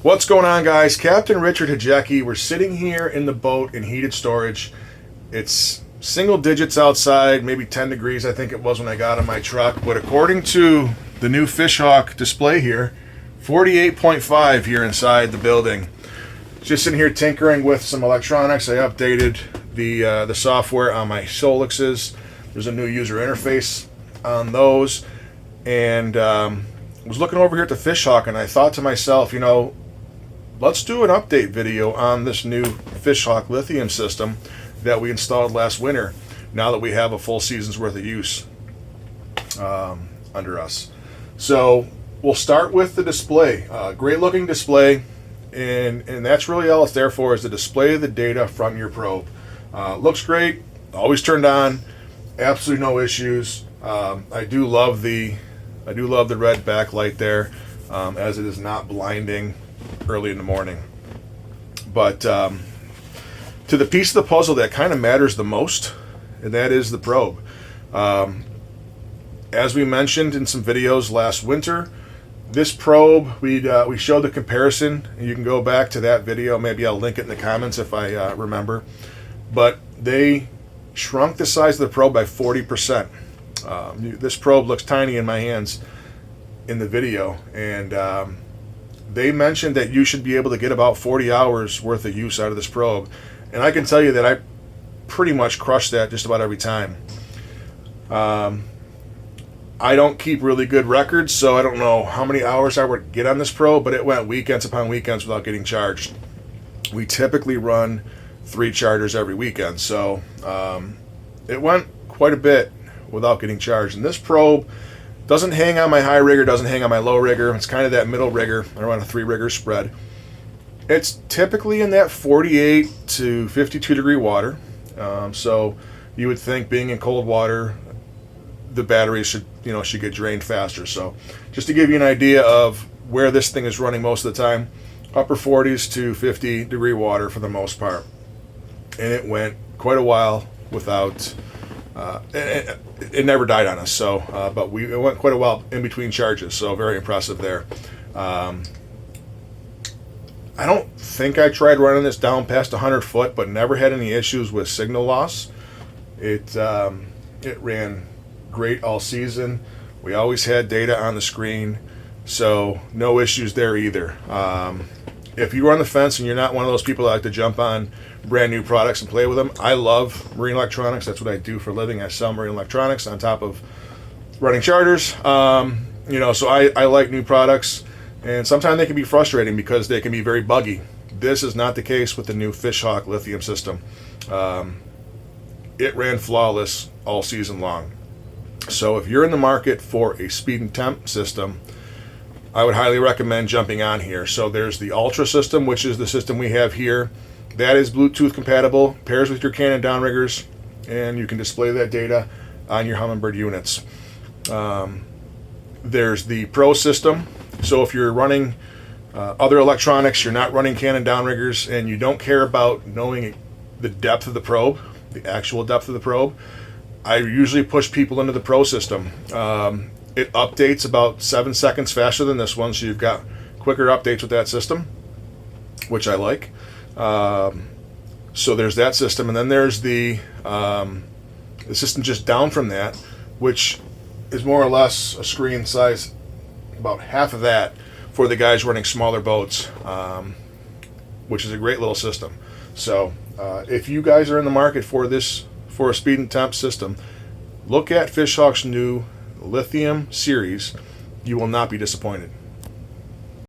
What's going on, guys? Captain Richard Hajecki. We're sitting here in the boat in heated storage. It's single digits outside, maybe 10 degrees I think it was when I got in my truck, but according to the new Fishhawk display here, 48.5 here inside the building. Just sitting here tinkering with some electronics. I updated the software on my Solixes. There's a new user interface on those, and was looking over here at the Fishhawk, and I thought to myself, let's do an update video on this new Fishhawk Lithium system that we installed last winter, now that we have a full season's worth of use under us. So we'll start with the display. Great looking display, and that's really all it's there for, is to display the data from your probe. Looks great, always turned on, absolutely no issues. I do love the red backlight there, as it is not blinding early in the morning. But to the piece of the puzzle that kind of matters the most, and that is the probe. As we mentioned in some videos last winter, this probe, we showed the comparison, and you can go back to that video. Maybe I'll link it in the comments if I remember. But they shrunk the size of the probe by 40%. This probe looks tiny in my hands in the video, and they mentioned that you should be able to get about 40 hours worth of use out of this probe, and I can tell you that I pretty much crush that just about every time. I don't keep really good records, so I don't know how many hours I would get on this probe, but it went weekends upon weekends without getting charged. We typically run 3 chargers every weekend, so it went quite a bit without getting charged. And this probe doesn't hang on my high rigger, doesn't hang on my low rigger. It's kind of that middle rigger. I run a 3 rigger spread. It's typically in that 48 to 52 degree water. So you would think, being in cold water, the batteries should get drained faster. So just to give you an idea of where this thing is running most of the time, upper 40s to 50 degree water for the most part. And it went quite a while without, it never died on us. So, but it went quite a while in between charges. So very impressive there. I don't think I tried running this down past 100 foot, but never had any issues with signal loss. It ran great all season. We always had data on the screen, so no issues there either. If you are on the fence and you're not one of those people that like to jump on brand new products and play with them, I love marine electronics. That's what I do for a living. I sell marine electronics on top of running charters. So I like new products, and sometimes they can be frustrating because they can be very buggy. This is not the case with the new Fishhawk Lithium system. It ran flawless all season long. So if you're in the market for a speed and temp system, I would highly recommend jumping on here. So there's the Ultra system, which is the system we have here. That is Bluetooth compatible, pairs with your Canon downriggers, and you can display that data on your Humminbird units. There's the Pro system. So if you're running other electronics, you're not running Canon downriggers, and you don't care about knowing the depth of the probe, the actual depth of the probe, I usually push people into the Pro system. It updates about 7 seconds faster than this one, so you've got quicker updates with that system, which I like. So there's that system, and then there's the system just down from that, which is more or less a screen size, about half of that, for the guys running smaller boats, which is a great little system. So if you guys are in the market for a speed and temp system, look at Fishhawk's new Lithium series. You will not be disappointed.